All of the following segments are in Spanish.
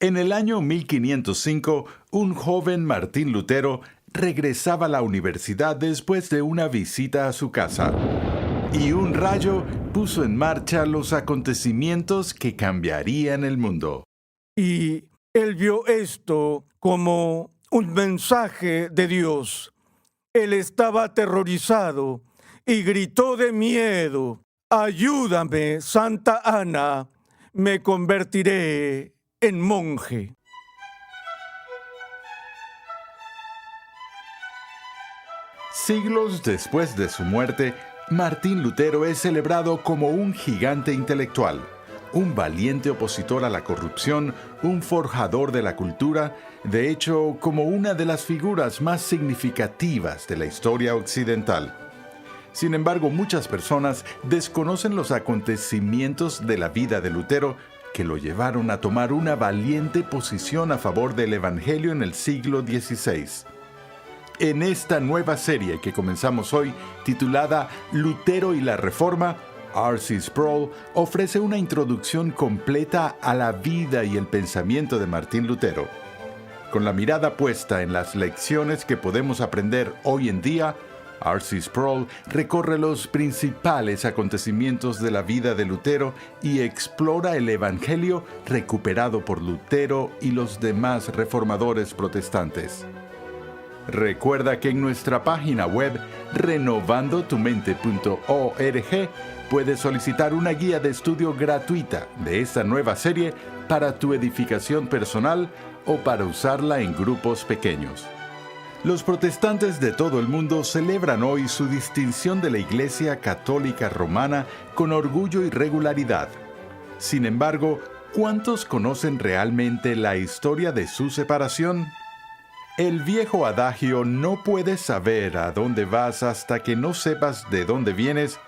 En el año 1505, un joven Martín Lutero regresaba a la universidad después de una visita a su casa. Y un rayo puso en marcha los acontecimientos que cambiarían el mundo. Y él vio esto como un mensaje de Dios. Él estaba aterrorizado y gritó de miedo: «Ayúdame, Santa Ana, me convertiré en monje». Siglos después de su muerte, Martín Lutero es celebrado como un gigante intelectual, un valiente opositor a la corrupción, un forjador de la cultura, de hecho, como una de las figuras más significativas de la historia occidental. Sin embargo, muchas personas desconocen los acontecimientos de la vida de Lutero que lo llevaron a tomar una valiente posición a favor del Evangelio en el siglo XVI. En esta nueva serie que comenzamos hoy, titulada Lutero y la Reforma, R.C. Sproul ofrece una introducción completa a la vida y el pensamiento de Martín Lutero. Con la mirada puesta en las lecciones que podemos aprender hoy en día, R.C. Sproul recorre los principales acontecimientos de la vida de Lutero y explora el Evangelio recuperado por Lutero y los demás reformadores protestantes. Recuerda que en nuestra página web renovandotumente.org puedes solicitar una guía de estudio gratuita de esta nueva serie para tu edificación personal o para usarla en grupos pequeños. Los protestantes de todo el mundo celebran hoy su distinción de la Iglesia Católica Romana con orgullo y regularidad. Sin embargo, ¿cuántos conocen realmente la historia de su separación? El viejo adagio «no puedes saber a dónde vas hasta que no sepas de dónde vienes»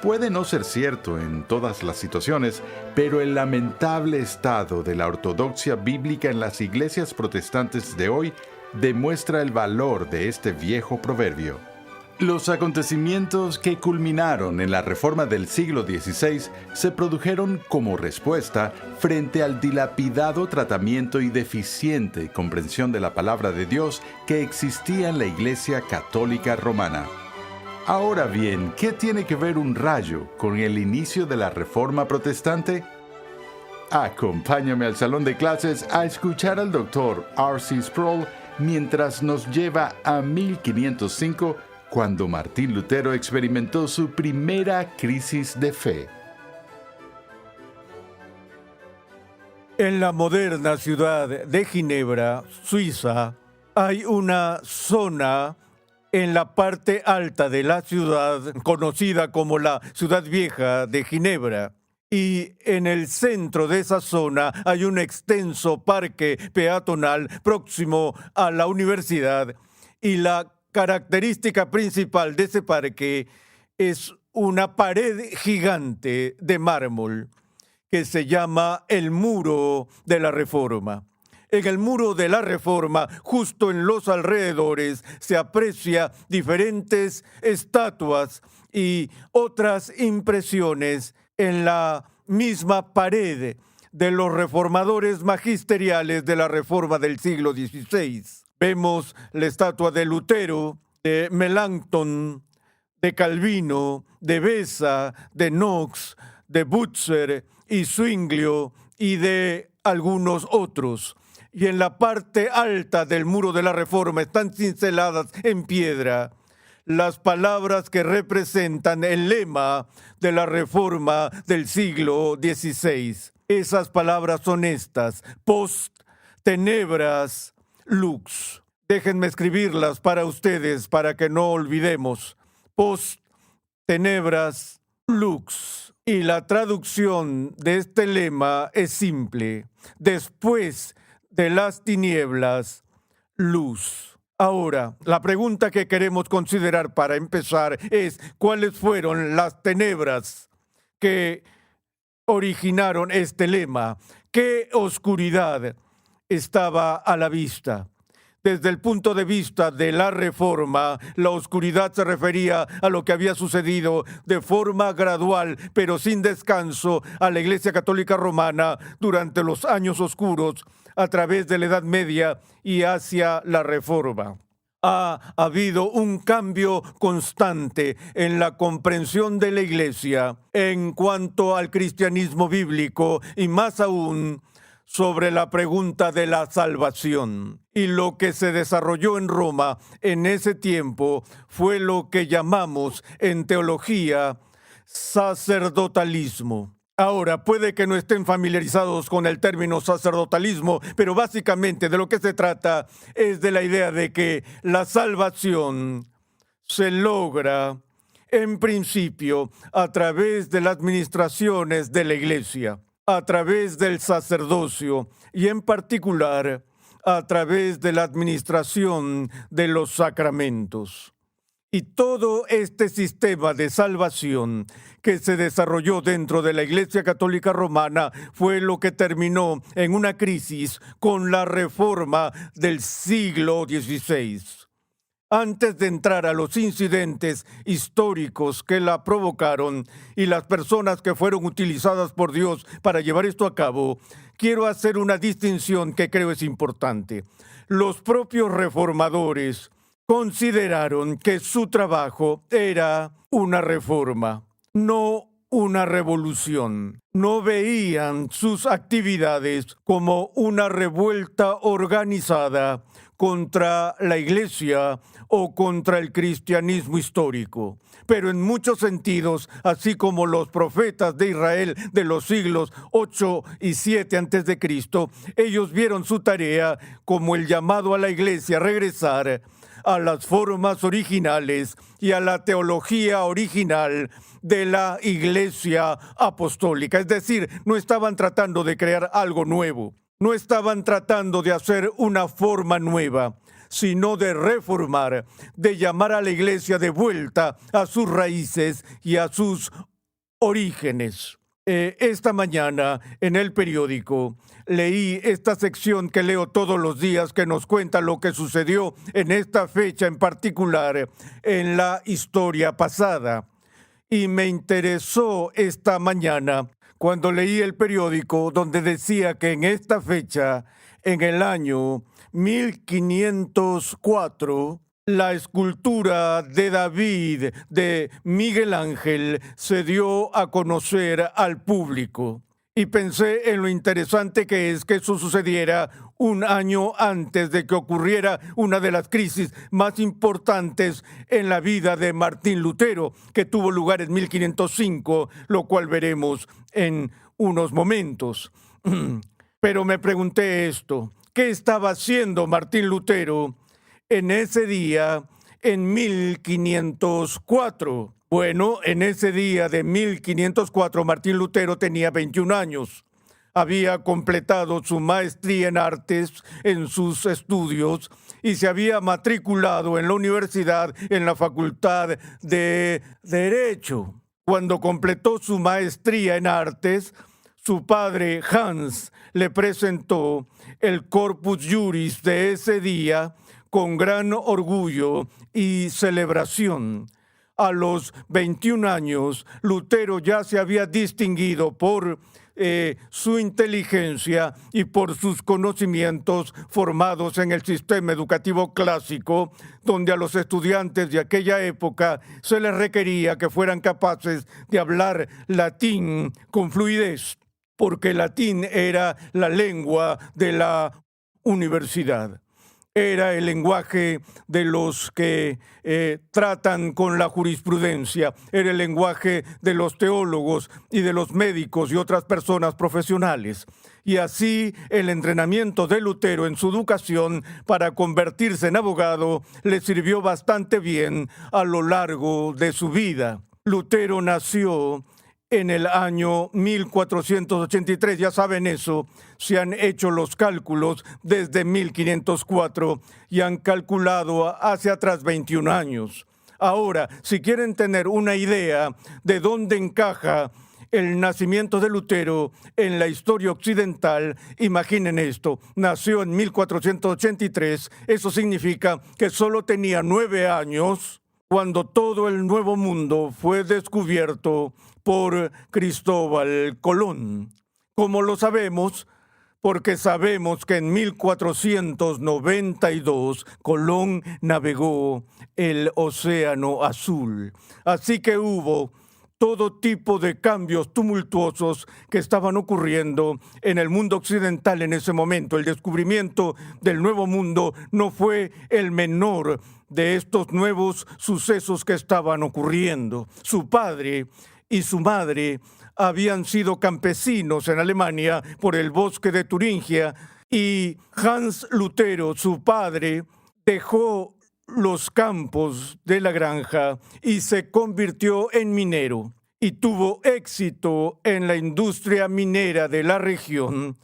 puede no ser cierto en todas las situaciones, pero el lamentable estado de la ortodoxia bíblica en las iglesias protestantes de hoy demuestra el valor de este viejo proverbio. Los acontecimientos que culminaron en la Reforma del siglo XVI se produjeron como respuesta frente al dilapidado tratamiento y deficiente comprensión de la palabra de Dios que existía en la Iglesia Católica Romana. Ahora bien, ¿qué tiene que ver un rayo con el inicio de la Reforma protestante? Acompáñame al salón de clases a escuchar al Dr. R.C. Sproul mientras nos lleva a 1505, cuando Martín Lutero experimentó su primera crisis de fe. En la moderna ciudad de Ginebra, Suiza, hay una zona en la parte alta de la ciudad, conocida como la Ciudad Vieja de Ginebra. Y en el centro de esa zona hay un extenso parque peatonal próximo a la universidad. Y la característica principal de ese parque es una pared gigante de mármol que se llama el Muro de la Reforma. En el Muro de la Reforma, justo en los alrededores, se aprecia diferentes estatuas y otras impresiones en la misma pared de los reformadores magisteriales de la Reforma del siglo XVI. Vemos la estatua de Lutero, de Melanchthon, de Calvino, de Beza, de Knox, de Butzer y Zwinglio y de algunos otros. Y en la parte alta del Muro de la Reforma están cinceladas en piedra las palabras que representan el lema de la Reforma del siglo XVI. Esas palabras son estas: post tenebras lux. Déjenme escribirlas para ustedes para que no olvidemos. Post tenebras lux. Y la traducción de este lema es simple: después de las tinieblas, luz. Ahora, la pregunta que queremos considerar para empezar es: ¿cuáles fueron las tenebras que originaron este lema? ¿Qué oscuridad estaba a la vista? Desde el punto de vista de la Reforma, la oscuridad se refería a lo que había sucedido de forma gradual, pero sin descanso, a la Iglesia Católica Romana durante los años oscuros a través de la Edad Media y hacia la Reforma. Ha habido un cambio constante en la comprensión de la Iglesia en cuanto al cristianismo bíblico y más aún sobre la pregunta de la salvación. Y lo que se desarrolló en Roma en ese tiempo fue lo que llamamos en teología sacerdotalismo. Ahora, puede que no estén familiarizados con el término sacerdotalismo, pero básicamente de lo que se trata es de la idea de que la salvación se logra, en principio, a través de las administraciones de la Iglesia, a través del sacerdocio y, en particular, a través de la administración de los sacramentos. Y todo este sistema de salvación que se desarrolló dentro de la Iglesia Católica Romana fue lo que terminó en una crisis con la Reforma del siglo XVI. Antes de entrar a los incidentes históricos que la provocaron y las personas que fueron utilizadas por Dios para llevar esto a cabo, quiero hacer una distinción que creo es importante. Los propios reformadores consideraron que su trabajo era una reforma, no una revolución. No veían sus actividades como una revuelta organizada contra la Iglesia o contra el cristianismo histórico. Pero en muchos sentidos, así como los profetas de Israel de los siglos 8 y 7 a.C., ellos vieron su tarea como el llamado a la Iglesia a regresar a las formas originales y a la teología original de la Iglesia apostólica. Es decir, no estaban tratando de crear algo nuevo, no estaban tratando de hacer una forma nueva, sino de reformar, de llamar a la Iglesia de vuelta a sus raíces y a sus orígenes. Esta mañana en el periódico leí esta sección que leo todos los días que nos cuenta lo que sucedió en esta fecha en particular en la historia pasada. Y me interesó esta mañana cuando leí el periódico donde decía que en esta fecha, en el año 1504, la escultura de David de Miguel Ángel se dio a conocer al público. Y pensé en lo interesante que es que eso sucediera un año antes de que ocurriera una de las crisis más importantes en la vida de Martín Lutero, que tuvo lugar en 1505, lo cual veremos en unos momentos. Pero me pregunté esto: ¿qué estaba haciendo Martín Lutero en ese día, en 1504? Bueno, en ese día de 1504, Martín Lutero tenía 21 años. Había completado su maestría en artes en sus estudios y se había matriculado en la universidad, en la Facultad de Derecho. Cuando completó su maestría en artes, su padre Hans le presentó el Corpus Juris de ese día con gran orgullo y celebración. A los 21 años, Lutero ya se había distinguido por su inteligencia y por sus conocimientos formados en el sistema educativo clásico, donde a los estudiantes de aquella época se les requería que fueran capaces de hablar latín con fluidez, porque el latín era la lengua de la universidad. Era el lenguaje de los que tratan con la jurisprudencia, era el lenguaje de los teólogos y de los médicos y otras personas profesionales. Y así el entrenamiento de Lutero en su educación para convertirse en abogado le sirvió bastante bien a lo largo de su vida. Lutero nació en el año 1483, ya saben eso, se han hecho los cálculos desde 1504 y han calculado hacia atrás 21 años. Ahora, si quieren tener una idea de dónde encaja el nacimiento de Lutero en la historia occidental, imaginen esto: nació en 1483, eso significa que solo tenía 9 años cuando todo el Nuevo Mundo fue descubierto por Cristóbal Colón. Como lo sabemos, porque sabemos que en 1492 Colón navegó el Océano Azul. Así que hubo todo tipo de cambios tumultuosos que estaban ocurriendo en el mundo occidental en ese momento. El descubrimiento del Nuevo Mundo no fue el menor de estos nuevos sucesos que estaban ocurriendo. Su padre y su madre habían sido campesinos en Alemania por el bosque de Turingia, y Hans Lutero, su padre, dejó los campos de la granja y se convirtió en minero, y tuvo éxito en la industria minera de la región,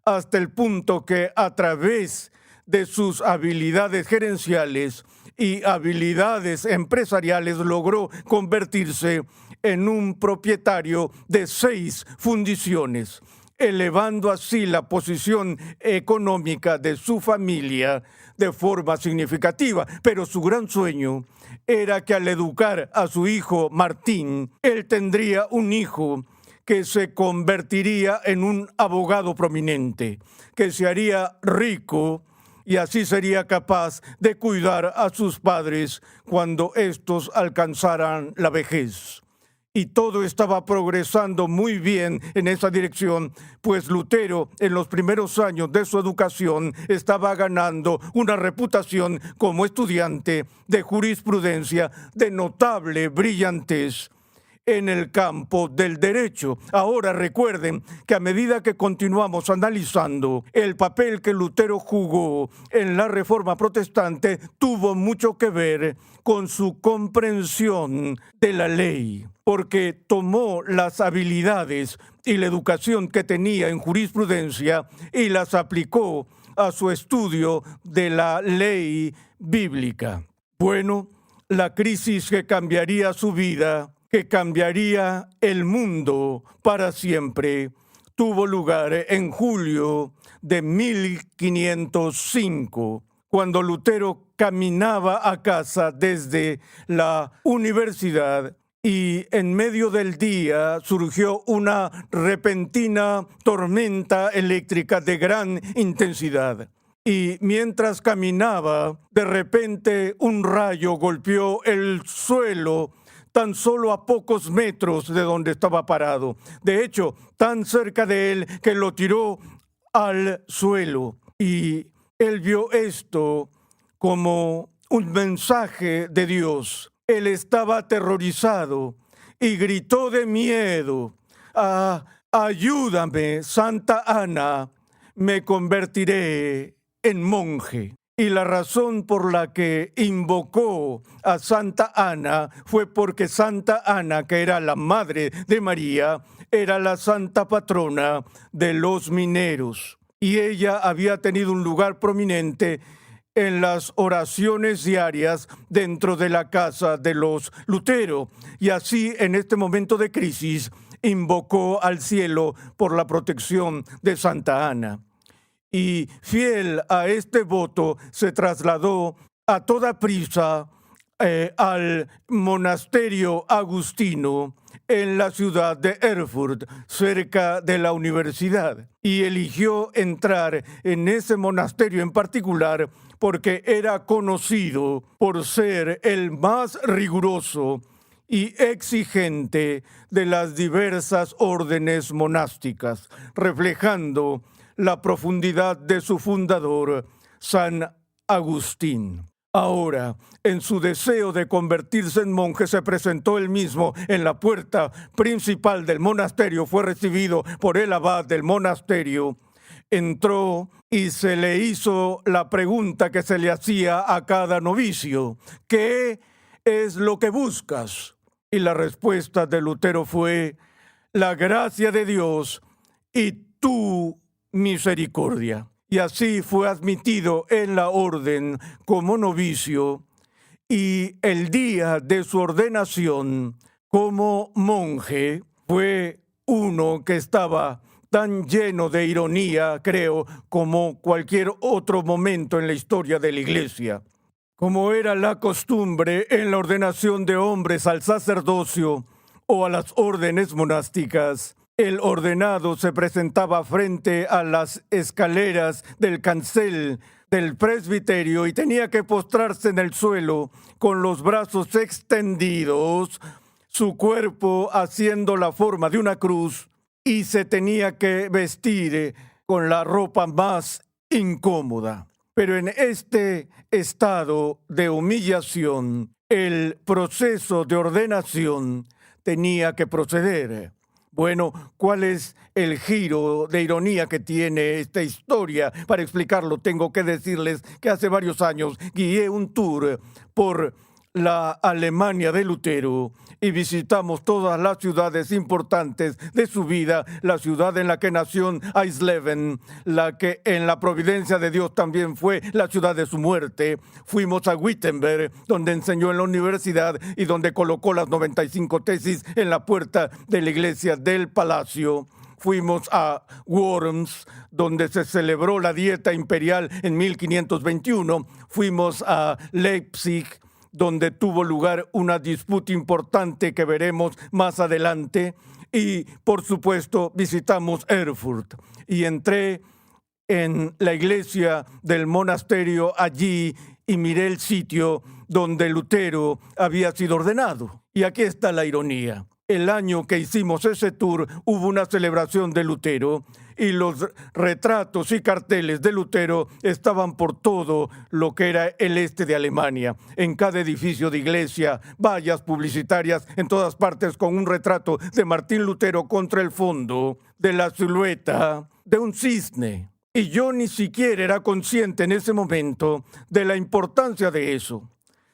hasta el punto que a través de sus habilidades gerenciales y habilidades empresariales logró convertirse en un propietario de 6 fundiciones, elevando así la posición económica de su familia de forma significativa. Pero su gran sueño era que al educar a su hijo Martín, él tendría un hijo que se convertiría en un abogado prominente, que se haría rico y así sería capaz de cuidar a sus padres cuando éstos alcanzaran la vejez. Y todo estaba progresando muy bien en esa dirección, pues Lutero, en los primeros años de su educación, estaba ganando una reputación como estudiante de jurisprudencia de notable brillantez en el campo del derecho. Ahora recuerden que a medida que continuamos analizando el papel que Lutero jugó en la Reforma Protestante, tuvo mucho que ver con su comprensión de la ley, porque tomó las habilidades y la educación que tenía en jurisprudencia y las aplicó a su estudio de la ley bíblica. Bueno, la crisis que cambiaría su vida, que cambiaría el mundo para siempre, tuvo lugar en julio de 1505, cuando Lutero caminaba a casa desde la universidad, y en medio del día surgió una repentina tormenta eléctrica de gran intensidad. Y mientras caminaba, de repente un rayo golpeó el suelo tan solo a pocos metros de donde estaba parado. De hecho, tan cerca de él que lo tiró al suelo. Y él vio esto como un mensaje de Dios. Él estaba aterrorizado y gritó de miedo: ayúdame, Santa Ana, me convertiré en monje. Y la razón por la que invocó a Santa Ana fue porque Santa Ana, que era la madre de María, era la santa patrona de los mineros. Y ella había tenido un lugar prominente en las oraciones diarias dentro de la casa de los Lutero. Y así, en este momento de crisis, invocó al cielo por la protección de Santa Ana. Y fiel a este voto, se trasladó a toda prisa al monasterio agustino en la ciudad de Erfurt, cerca de la universidad. Y eligió entrar en ese monasterio en particular porque era conocido por ser el más riguroso y exigente de las diversas órdenes monásticas, reflejando la profundidad de su fundador, San Agustín. Ahora, en su deseo de convertirse en monje, se presentó él mismo en la puerta principal del monasterio, fue recibido por el abad del monasterio, entró y se le hizo la pregunta que se le hacía a cada novicio: ¿qué es lo que buscas? Y la respuesta de Lutero fue: la gracia de Dios y tu misericordia. Y así fue admitido en la orden como novicio, y el día de su ordenación como monje fue uno que estaba tan lleno de ironía, creo, como cualquier otro momento en la historia de la Iglesia. Como era la costumbre en la ordenación de hombres al sacerdocio o a las órdenes monásticas, El ordenado se presentaba frente a las escaleras del cancel del presbiterio y tenía que postrarse en el suelo con los brazos extendidos, su cuerpo haciendo la forma de una cruz, y se tenía que vestir con la ropa más incómoda. Pero en este estado de humillación, el proceso de ordenación tenía que proceder. Bueno, ¿cuál es el giro de ironía que tiene esta historia? Para explicarlo, tengo que decirles que hace varios años guié un tour por la Alemania de Lutero y visitamos todas las ciudades importantes de su vida, la ciudad en la que nació en Eisleben, la que en la providencia de Dios también fue la ciudad de su muerte. Fuimos a Wittenberg, donde enseñó en la universidad y donde colocó las 95 tesis en la puerta de la iglesia del palacio. Fuimos a Worms, donde se celebró la dieta imperial en 1521. Fuimos a Leipzig, donde tuvo lugar una disputa importante que veremos más adelante. Y, por supuesto, visitamos Erfurt. Y entré en la iglesia del monasterio allí y miré el sitio donde Lutero había sido ordenado. Y aquí está la ironía. El año que hicimos ese tour hubo una celebración de Lutero y los retratos y carteles de Lutero estaban por todo lo que era el este de Alemania. En cada edificio de iglesia, vallas publicitarias en todas partes con un retrato de Martín Lutero contra el fondo de la silueta de un cisne. Y yo ni siquiera era consciente en ese momento de la importancia de eso.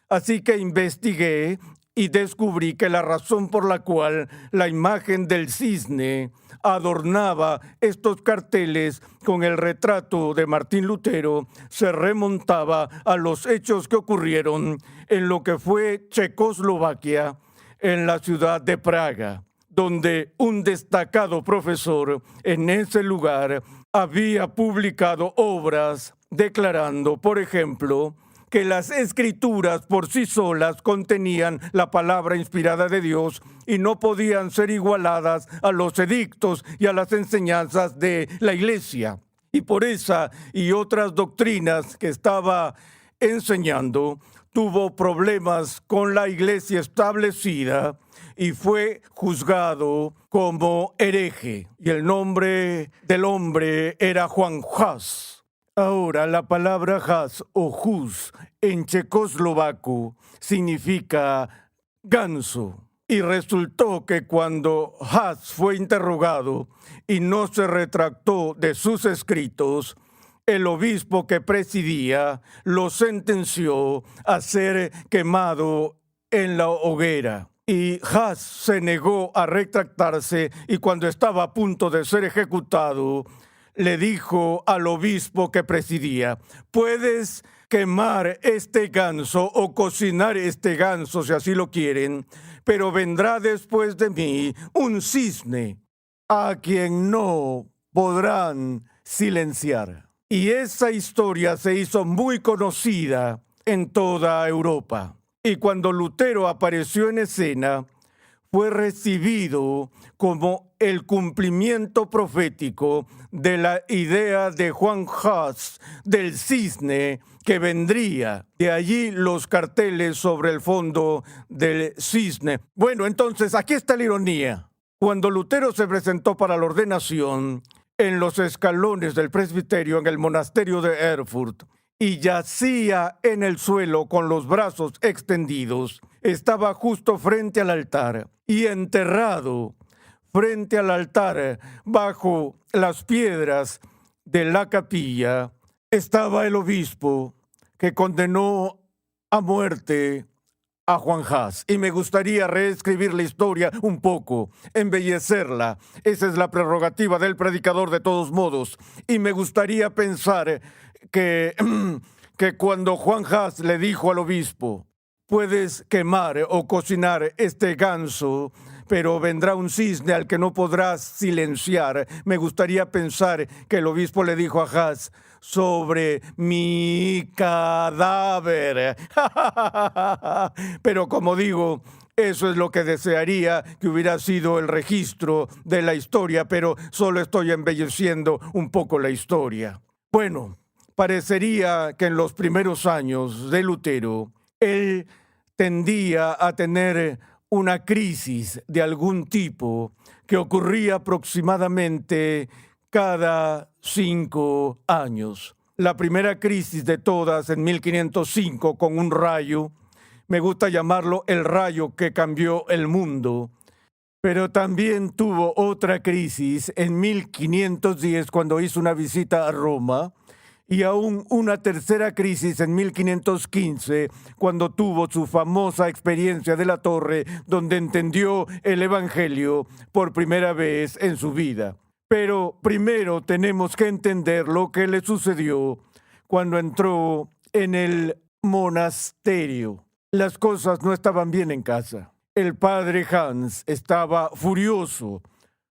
Así que investigué y descubrí que la razón por la cual la imagen del cisne adornaba estos carteles con el retrato de Martín Lutero se remontaba a los hechos que ocurrieron en lo que fue Checoslovaquia, en la ciudad de Praga, donde un destacado profesor en ese lugar había publicado obras declarando, por ejemplo, que las escrituras por sí solas contenían la palabra inspirada de Dios y no podían ser igualadas a los edictos y a las enseñanzas de la iglesia. Y por esa y otras doctrinas que estaba enseñando, tuvo problemas con la iglesia establecida y fue juzgado como hereje. Y el nombre del hombre era Juan Hus. Ahora, la palabra Hus o Hus en checoslovaco significa ganso. Y resultó que cuando Hus fue interrogado y no se retractó de sus escritos, el obispo que presidía lo sentenció a ser quemado en la hoguera. Y Hus se negó a retractarse y cuando estaba a punto de ser ejecutado, le dijo al obispo que presidía: puedes quemar este ganso o cocinar este ganso si así lo quieren, pero vendrá después de mí un cisne a quien no podrán silenciar. Y esa historia se hizo muy conocida en toda Europa. Y cuando Lutero apareció en escena, fue recibido como el cumplimiento profético de la idea de Juan Hus del cisne que vendría. De allí los carteles sobre el fondo del cisne. Bueno, entonces aquí está la ironía. Cuando Lutero se presentó para la ordenación en los escalones del presbiterio en el monasterio de Erfurt y yacía en el suelo con los brazos extendidos, estaba justo frente al altar y enterrado frente al altar bajo las piedras de la capilla estaba el obispo que condenó a muerte a Juan Hus. Y me gustaría reescribir la historia un poco, embellecerla. Esa es la prerrogativa del predicador de todos modos. Y me gustaría pensar que cuando Juan Hus le dijo al obispo: puedes quemar o cocinar este ganso, pero vendrá un cisne al que no podrás silenciar. Me gustaría pensar que el obispo le dijo a Hus: sobre mi cadáver. Pero como digo, Eso es lo que desearía que hubiera sido el registro de la historia, pero solo estoy embelleciendo un poco la historia. Bueno, parecería que en los primeros años de Lutero, él tendía a tener una crisis de algún tipo que ocurría aproximadamente cada 5 años. La primera crisis de todas en 1505 con un rayo. Me gusta llamarlo el rayo que cambió el mundo. Pero también tuvo otra crisis en 1510 cuando hizo una visita a Roma y aún una tercera crisis en 1515 cuando tuvo su famosa experiencia de la torre donde entendió el Evangelio por primera vez en su vida. Pero primero tenemos que entender lo que le sucedió cuando entró en el monasterio. Las cosas no estaban bien en casa. El padre Hans estaba furioso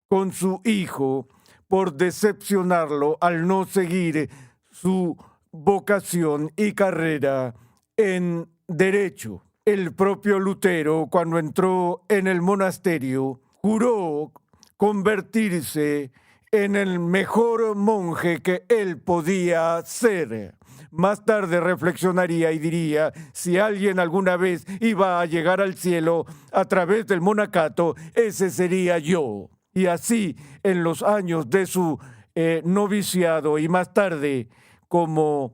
con su hijo por decepcionarlo al no seguir su vocación y carrera en derecho. El propio Lutero, cuando entró en el monasterio, juró convertirse en el mejor monje que él podía ser. Más tarde reflexionaría y diría, si alguien alguna vez iba a llegar al cielo a través del monacato, ese sería yo. Y así, en los años de su noviciado y más tarde como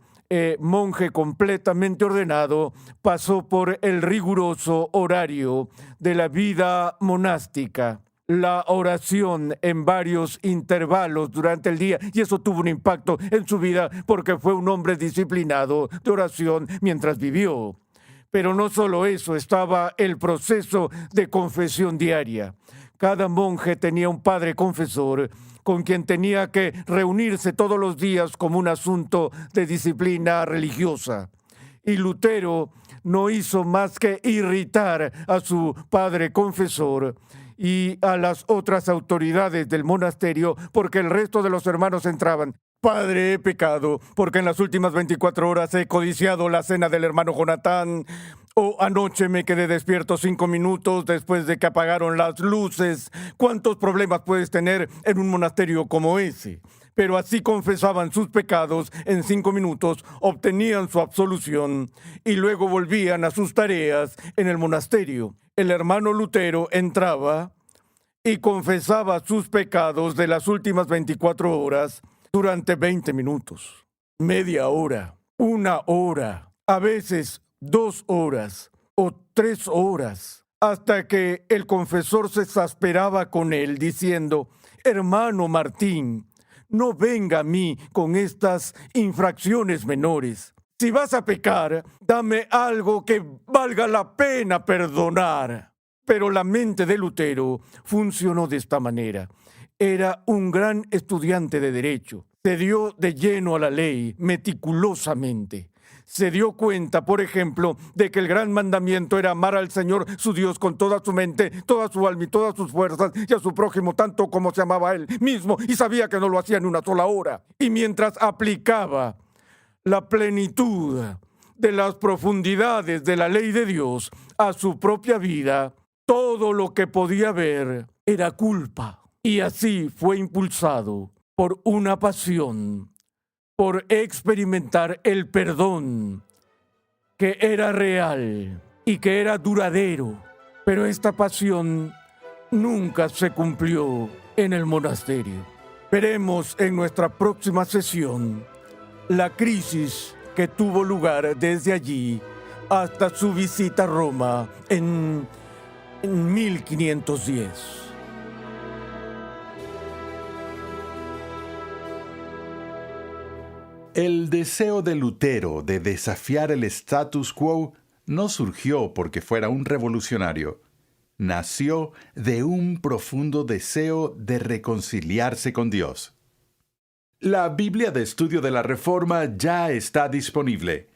monje completamente ordenado, pasó por el riguroso horario de la vida monástica. La oración en varios intervalos durante el día, y eso tuvo un impacto en su vida porque fue un hombre disciplinado de oración mientras vivió. Pero no solo eso, estaba el proceso de confesión diaria. Cada monje tenía un padre confesor con quien tenía que reunirse todos los días como un asunto de disciplina religiosa. Y Lutero no hizo más que irritar a su padre confesor y a las otras autoridades del monasterio porque el resto de los hermanos entraban. Padre, he pecado porque en las últimas 24 horas he codiciado la cena del hermano Jonatán. O anoche me quedé despierto 5 minutos después de que apagaron las luces. ¿Cuántos problemas puedes tener en un monasterio como ese? Pero así confesaban sus pecados en 5 minutos, obtenían su absolución y luego volvían a sus tareas en el monasterio. El hermano Lutero entraba y confesaba sus pecados de las últimas 24 horas durante 20 minutos, media hora, 1 hora, a veces 2 horas o 3 horas, hasta que el confesor se exasperaba con él diciendo, hermano Martín, no venga a mí con estas infracciones menores. Si vas a pecar, dame algo que valga la pena perdonar. Pero la mente de Lutero funcionó de esta manera. Era un gran estudiante de derecho. Se dio de lleno a la ley meticulosamente. Se dio cuenta, por ejemplo, de que el gran mandamiento era amar al Señor su Dios con toda su mente, toda su alma y todas sus fuerzas, y a su prójimo tanto como se amaba a él mismo, y sabía que no lo hacía en una sola hora. Y mientras aplicaba la plenitud de las profundidades de la ley de Dios a su propia vida, todo lo que podía ver era culpa. Y así fue impulsado por una pasión, por experimentar el perdón, que era real y que era duradero. Pero esta pasión nunca se cumplió en el monasterio. Veremos en nuestra próxima sesión la crisis que tuvo lugar desde allí hasta su visita a Roma en 1510. El deseo de Lutero de desafiar el status quo no surgió porque fuera un revolucionario. Nació de un profundo deseo de reconciliarse con Dios. La Biblia de Estudio de la Reforma ya está disponible.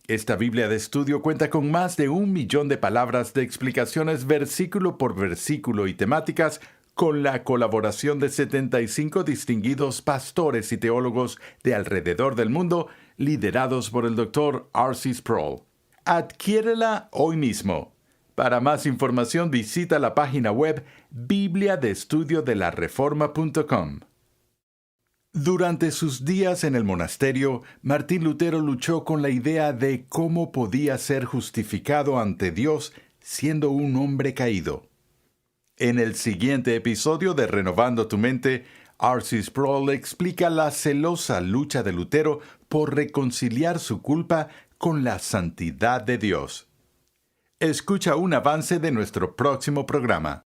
Esta Biblia de estudio cuenta con más de 1 millón de palabras de explicaciones versículo por versículo y temáticas, con la colaboración de 75 distinguidos pastores y teólogos de alrededor del mundo, liderados por el Dr. R.C. Sproul. Adquiérela hoy mismo. Para más información visita la página web bibliadeestudiodelareforma.com. Durante sus días en el monasterio, Martín Lutero luchó con la idea de cómo podía ser justificado ante Dios siendo un hombre caído. En el siguiente episodio de Renovando tu Mente, R.C. Sproul explica la celosa lucha de Lutero por reconciliar su culpa con la santidad de Dios. Escucha un avance de nuestro próximo programa.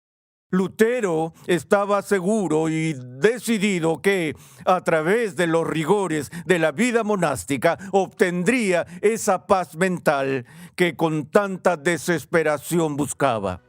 Lutero estaba seguro y decidido que, a través de los rigores de la vida monástica, obtendría esa paz mental que con tanta desesperación buscaba.